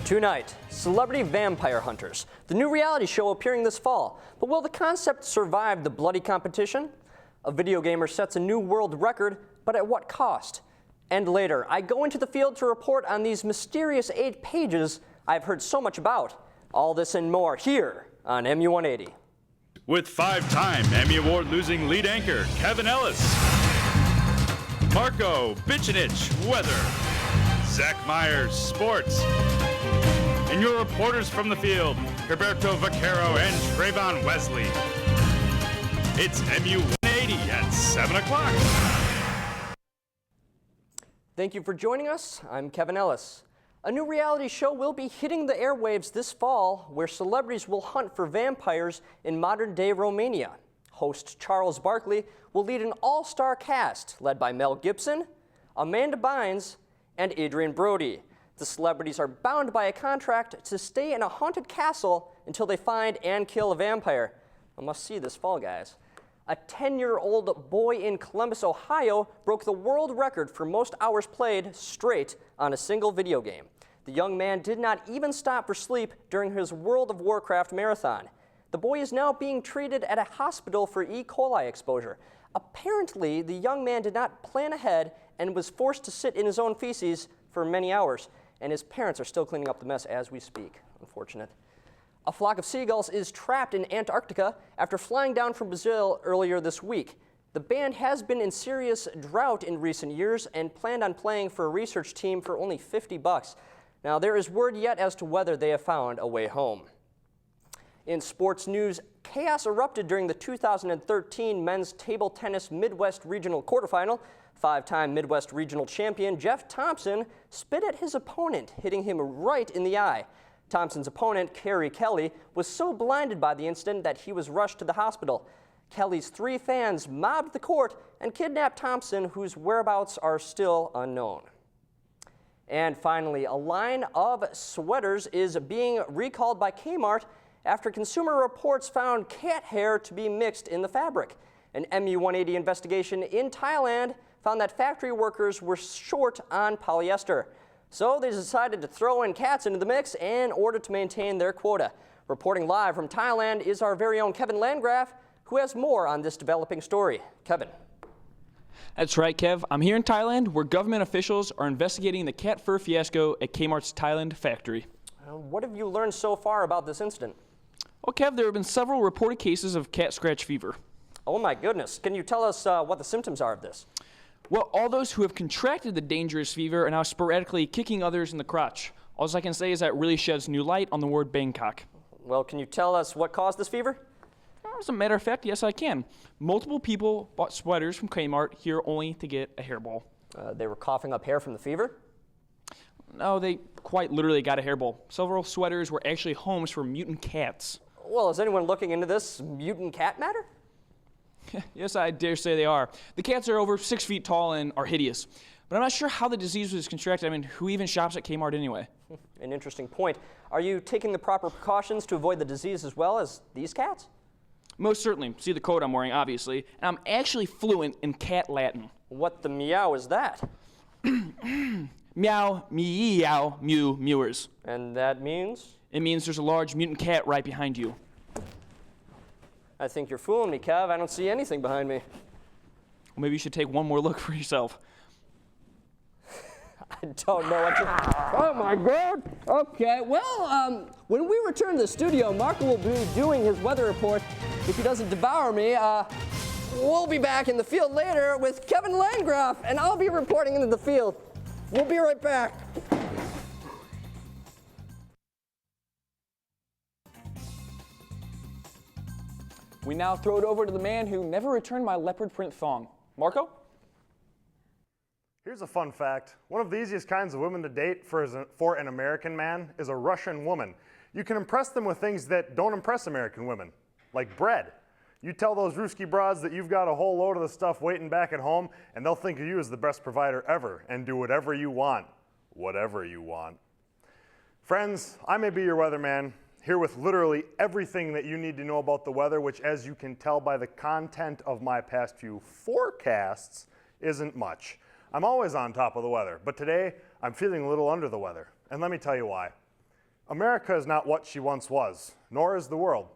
Tonight, Celebrity Vampire Hunters, the new reality show appearing this fall. But will the concept survive the bloody competition? A video gamer sets a new world record, but at what cost? And later, I go into the field to report on these mysterious 8 pages I've heard so much about. All this and more here on MU180. With 5-time Emmy Award-losing lead anchor Kevin Ellis, Marco Bichinich, weather, Zach Myers, sports, and your reporters from the field, Roberto Vaquero and Trayvon Wesley. It's MU180 at 7 o'clock. Thank you for joining us. I'm Kevin Ellis. A new reality show will be hitting the airwaves this fall, where celebrities will hunt for vampires in modern-day Romania. Host Charles Barkley will lead an all-star cast led by Mel Gibson, Amanda Bynes, and Adrian Brody. The celebrities are bound by a contract to stay in a haunted castle until they find and kill a vampire. I must see this fall, guys. A 10-year-old boy in Columbus, Ohio, broke the world record for most hours played straight on a single video game. The young man did not even stop for sleep during his World of Warcraft marathon. The boy is now being treated at a hospital for E. coli exposure. Apparently, the young man did not plan ahead and was forced to sit in his own feces for many hours, and his parents are still cleaning up the mess as we speak. Unfortunate. A flock of seagulls is trapped in Antarctica after flying down from Brazil earlier this week. The band has been in serious drought in recent years and planned on playing for a research team for only $50. Now, there is word yet as to whether they have found a way home. In sports news, chaos erupted during the 2013 men's table tennis Midwest Regional quarterfinal. 5-time Midwest Regional champion Jeff Thompson spit at his opponent, hitting him right in the eye. Thompson's opponent, Kerry Kelly, was so blinded by the incident that he was rushed to the hospital. Kelly's 3 fans mobbed the court and kidnapped Thompson, whose whereabouts are still unknown. And finally, a line of sweaters is being recalled by Kmart after Consumer Reports found cat hair to be mixed in the fabric. An MU180 investigation in Thailand found that factory workers were short on polyester. So they decided to throw in cats into the mix in order to maintain their quota. Reporting live from Thailand is our very own Kevin Landgraf, who has more on this developing story. Kevin. That's right, Kev. I'm here in Thailand, where government officials are investigating the cat fur fiasco at Kmart's Thailand factory. What have you learned so far about this incident? Well, Kev, there have been several reported cases of cat scratch fever. Oh my goodness. Can you tell us what the symptoms are of this? Well, all those who have contracted the dangerous fever are now sporadically kicking others in the crotch. All I can say is that really sheds new light on the word Bangkok. Well, can you tell us what caused this fever? As a matter of fact, yes, I can. Multiple people bought sweaters from Kmart here only to get a hairball. They were coughing up hair from the fever? No, they quite literally got a hairball. Several sweaters were actually homes for mutant cats. Well, is anyone looking into this mutant cat matter? Yes, I dare say they are. The cats are over 6 feet tall and are hideous. But I'm not sure how the disease was contracted. I mean, who even shops at Kmart anyway? An interesting point. Are you taking the proper precautions to avoid the disease as well as these cats? Most certainly. See the coat I'm wearing, obviously. And I'm actually fluent in cat Latin. What the meow is that? Meow, meow, mew, mewers. And that means? It means there's a large mutant cat right behind you. I think you're fooling me, Kev. I don't see anything behind me. Well, maybe you should take one more look for yourself. I don't know what to... Oh, my God. Okay, well, when we return to the studio, Marco will be doing his weather report. If he doesn't devour me, we'll be back in the field later with Kevin Landgraf, and I'll be reporting into the field. We'll be right back. We now throw it over to the man who never returned my leopard print thong. Marco? Here's a fun fact. One of the easiest kinds of women to date for an American man is a Russian woman. You can impress them with things that don't impress American women, like bread. You tell those Ruski broads that you've got a whole load of the stuff waiting back at home, and they'll think of you as the best provider ever and do whatever you want. Whatever you want. Friends, I may be your weatherman, here with literally everything that you need to know about the weather, which, as you can tell by the content of my past few forecasts, isn't much. I'm always on top of the weather, but today I'm feeling a little under the weather, and let me tell you why. America is not what she once was, nor is the world.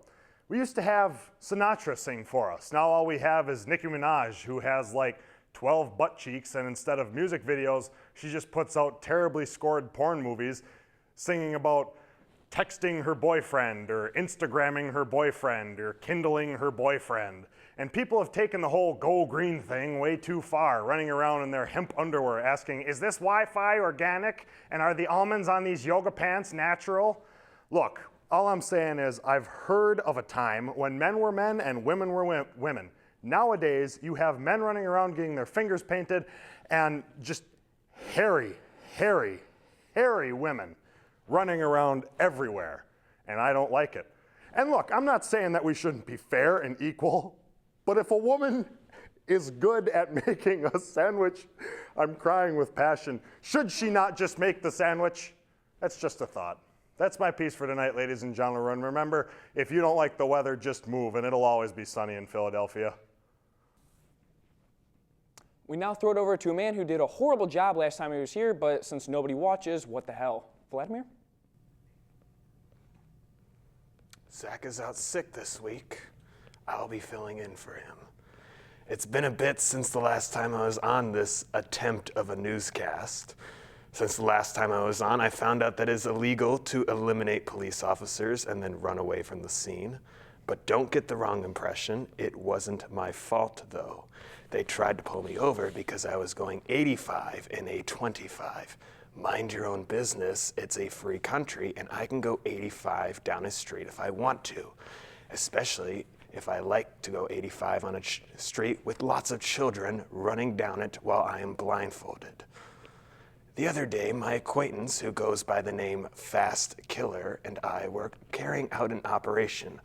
We used to have Sinatra sing for us. Now all we have is Nicki Minaj, who has like 12 butt cheeks, and instead of music videos, she just puts out terribly scored porn movies singing about texting her boyfriend or Instagramming her boyfriend or kindling her boyfriend. And people have taken the whole go green thing way too far, running around in their hemp underwear asking, is this Wi-Fi organic? And are the almonds on these yoga pants natural? Look, all I'm saying is I've heard of a time when men were men and women were women. Nowadays, you have men running around getting their fingers painted and just hairy women running around everywhere, and I don't like it. And look, I'm not saying that we shouldn't be fair and equal, but if a woman is good at making a sandwich, I'm crying with passion. Should she not just make the sandwich? That's just a thought. That's my piece for tonight, ladies and gentlemen. Remember, if you don't like the weather, just move, and it'll always be sunny in Philadelphia. We now throw it over to a man who did a horrible job last time he was here, but since nobody watches, what the hell? Vladimir? Zach is out sick this week. I'll be filling in for him. It's been a bit since the last time I was on this attempt of a newscast. Since the last time I was on, I found out that it's illegal to eliminate police officers and then run away from the scene. But don't get the wrong impression, it wasn't my fault though. They tried to pull me over because I was going 85 in a 25. Mind your own business, it's a free country and I can go 85 down a street if I want to. Especially if I like to go 85 on a street with lots of children running down it while I am blindfolded. The other day, my acquaintance, who goes by the name Fast Killer, and I were carrying out an operation.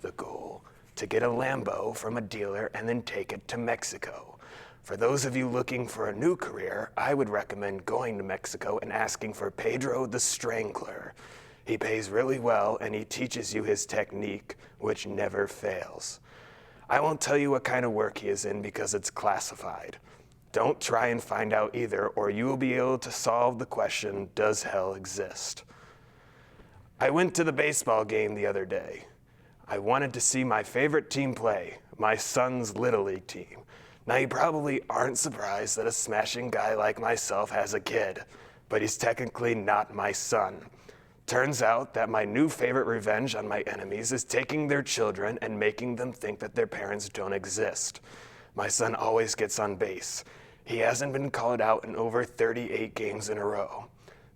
The goal, to get a Lambo from a dealer and then take it to Mexico. For those of you looking for a new career, I would recommend going to Mexico and asking for Pedro the Strangler. He pays really well and he teaches you his technique, which never fails. I won't tell you what kind of work he is in because it's classified. Don't try and find out either, or you will be able to solve the question, does hell exist? I went to the baseball game the other day. I wanted to see my favorite team play, my son's Little League team. Now you probably aren't surprised that a smashing guy like myself has a kid, but he's technically not my son. Turns out that my new favorite revenge on my enemies is taking their children and making them think that their parents don't exist. My son always gets on base. He hasn't been called out in over 38 games in a row.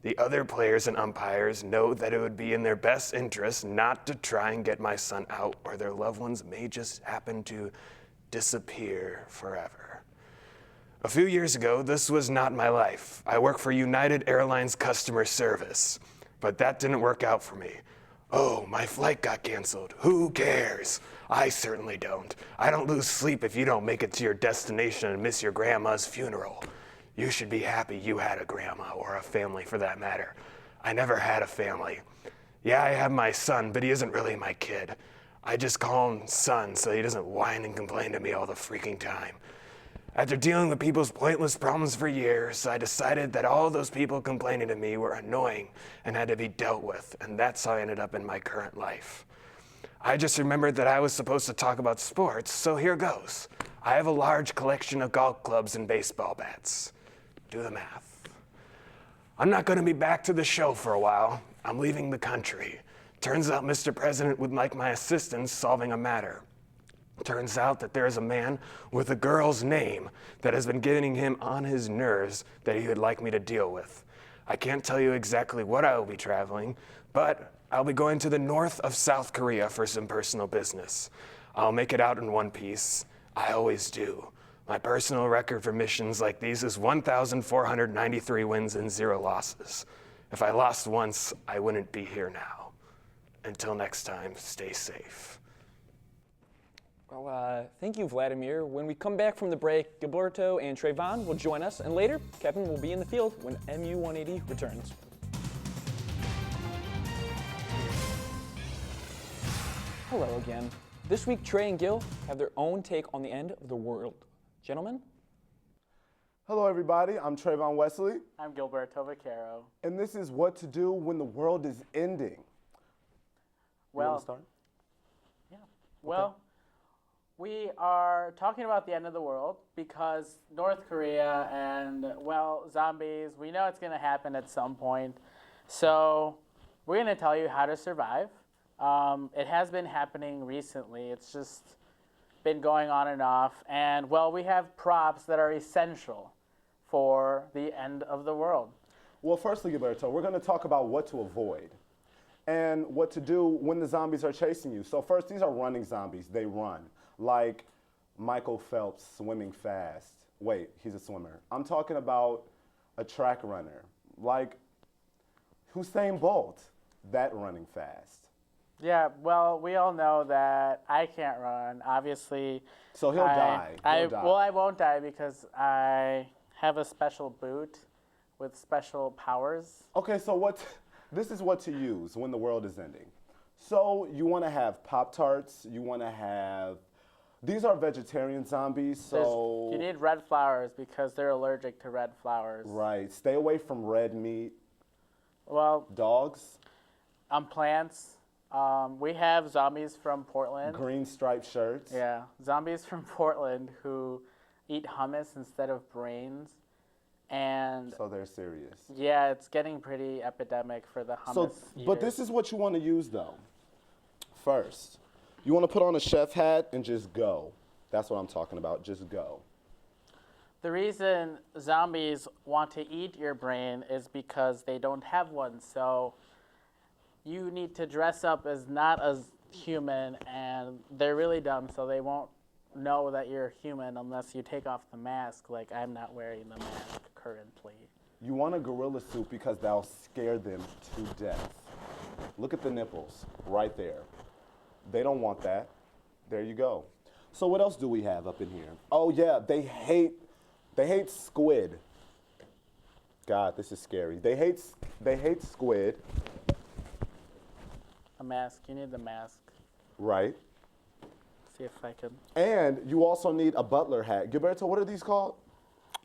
The other players and umpires know that it would be in their best interest not to try and get my son out, or their loved ones may just happen to disappear forever. A few years ago, this was not my life. I worked for United Airlines customer service, but that didn't work out for me. Oh, my flight got canceled. Who cares? I certainly don't. I don't lose sleep if you don't make it to your destination and miss your grandma's funeral. You should be happy you had a grandma, or a family for that matter. I never had a family. Yeah, I have my son, but he isn't really my kid. I just call him son so he doesn't whine and complain to me all the freaking time. After dealing with people's pointless problems for years, I decided that all those people complaining to me were annoying and had to be dealt with, and that's how I ended up in my current life. I just remembered that I was supposed to talk about sports, so here goes. I have a large collection of golf clubs and baseball bats. Do the math. I'm not going to be back to the show for a while. I'm leaving the country. Turns out Mr. President would like my assistance solving a matter. Turns out that there is a man with a girl's name that has been getting him on his nerves that he would like me to deal with. I can't tell you exactly what I will be traveling, but I'll be going to the north of South Korea for some personal business. I'll make it out in one piece. I always do. My personal record for missions like these is 1,493 wins and 0 losses. If I lost once, I wouldn't be here now. Until next time, stay safe. Well, thank you, Vladimir. When we come back from the break, Gilberto and Trayvon will join us, and later, Kevin will be in the field when MU180 returns. Hello again. This week, Trey and Gil have their own take on the end of the world. Gentlemen? Hello, everybody. I'm Trayvon Wesley, I'm Gilberto Vaquero. and this is what to do when the world is ending. You Well, want to start? yeah. Well, we are talking about the end of the world because North Korea and, well, zombies, we know it's going to happen at some point. So we're going to tell you how to survive. It has been happening recently. It's just been going on and off. And, well, we have props that are essential for the end of the world. Well, firstly, Gilberto, we're going to talk about what to avoid and what to do when the zombies are chasing you. So first, these are running zombies. They run, like Michael Phelps swimming fast. Wait, he's a swimmer. I'm talking about a track runner, like Usain Bolt, that running fast. Yeah, well, we all know that I can't run. Obviously, So he'll die. He'll die. Well, I won't die because I have a special boot with special powers. Okay, so this is what to use when the world is ending. So you want to have Pop-Tarts, you want to have, these are vegetarian zombies, so. You need red flowers because they're allergic to red flowers. Right, stay away from red meat. Well, Dogs, plants. We have zombies from Portland. green striped shirts. Yeah, zombies from Portland who eat hummus instead of brains. And So they're serious. yeah, it's getting pretty epidemic for the hummus So, but eaters. this is what you want to use though. First, you want to put on a chef hat and just go. That's what I'm talking about, just go. The reason zombies want to eat your brain is because they don't have one. So you need to dress up as not as human, and they're really dumb, so they won't know that you're human unless you take off the mask, like I'm not wearing the mask currently. You want a gorilla suit because that'll scare them to death. Look at the nipples right there. They don't want that. There you go. So what else do we have up in here? Oh yeah, they hate squid. God, this is scary. They hate squid, A mask, you need the mask. right? See if I can. And you also need a butler hat. Gilberto, what are these called?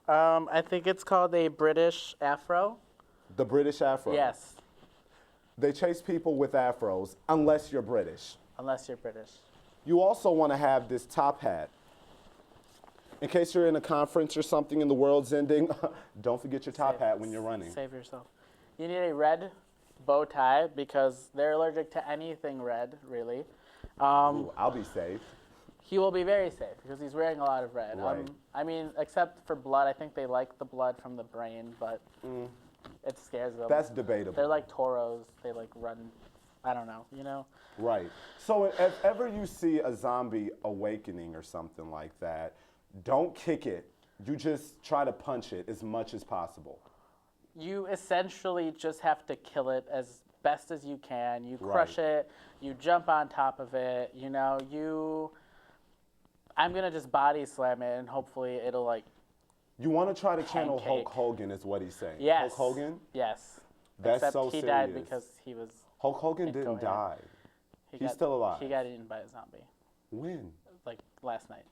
I think it's called a British afro. The British afro. Yes, They chase people with afros unless you're British. unless you're British. You also want to have this top hat. In case you're in a conference or something and the world's ending, don't forget your top hat when you're running. Save yourself. You need a red bow tie because they're allergic to anything red, really. Ooh, I'll be safe. He will be very safe because he's wearing a lot of red. Right. I mean, except for blood. I think they like the blood from the brain, but it scares them. That's debatable. They're like toros. They like run. I don't know. You know. Right. So if ever you see a zombie awakening or something like that, don't kick it. You just try to punch it as much as possible. You essentially just have to kill it as best as you can. You crush it. You jump on top of it. You know. I'm gonna just body slam it and hopefully it'll like. You want to try to channel Pancake. Hulk Hogan is what he's saying. Yes. Hulk Hogan? Yes. That's Except so he serious. died because he was. Hulk Hogan didn't incoherent. die. He He's got- still alive. He got eaten by a zombie, When? like last night.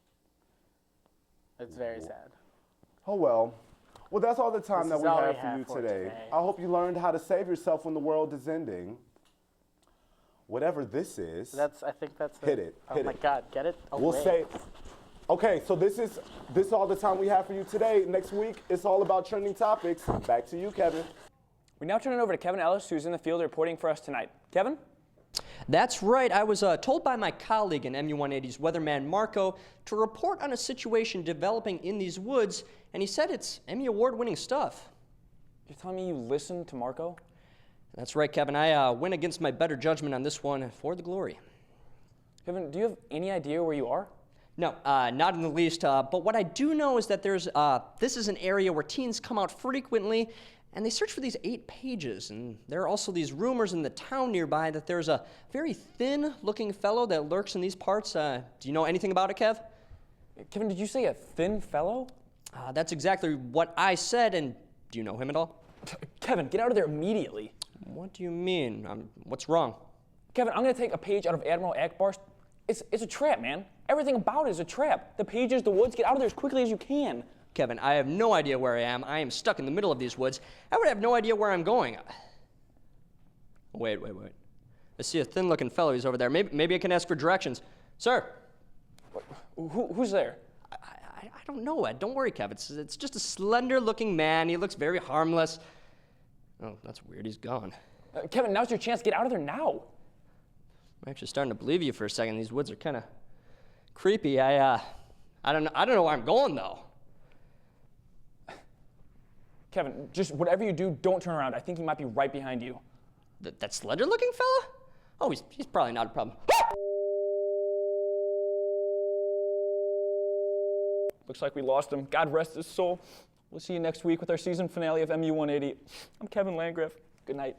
It's very sad. Oh well. Well, that's all the time This that is we all have we for have you for today. today. I hope you learned how to save yourself when the world is ending. Whatever this is, I think that's Hit it, Oh hit my it. God, get it away. we'll say. Okay, so this is all the time we have for you today. Next week, it's all about trending topics. Back to you, Kevin. We now turn it over to Kevin Ellis, who's in the field reporting for us tonight. Kevin? That's right. I was told by my colleague in MU180's weatherman Marco to report on a situation developing in these woods, and he said it's Emmy Award-winning stuff. You're telling me you listened to Marco? That's right, Kevin. I went against my better judgment on this one for the glory. Kevin, do you have any idea where you are? No, not in the least. But what I do know is that this is an area where teens come out frequently, and they search for these 8 pages. And there are also these rumors in the town nearby that there's a very thin-looking fellow that lurks in these parts. Do you know anything about it, Kev? Kevin, did you say a thin fellow? That's exactly what I said, and do you know him at all? Kevin, get out of there immediately. What do you mean? What's wrong? Kevin, I'm gonna take a page out of Admiral Akbar's. It's a trap, man. Everything about it is a trap. The pages, the woods, get out of there as quickly as you can. Kevin, I have no idea where I am. I am stuck in the middle of these woods. I would have no idea where I'm going. Wait. I see a thin-looking fellow. He's over there. Maybe I can ask for directions. Sir. Who's there? I don't know, Ed. Don't worry, Kev. It's just a slender-looking man. He looks very harmless. Oh, that's weird. He's gone. Kevin, now's your chance. Get out of there now. I'm actually starting to believe you for a second. These woods are kind of creepy. I don't know where I'm going, though. Kevin, just whatever you do, don't turn around. I think he might be right behind you. That slender-looking fella? Oh, he's probably not a problem. Looks like we lost him. God rest his soul. We'll see you next week with our season finale of MU180. I'm Kevin Landgraf. Good night.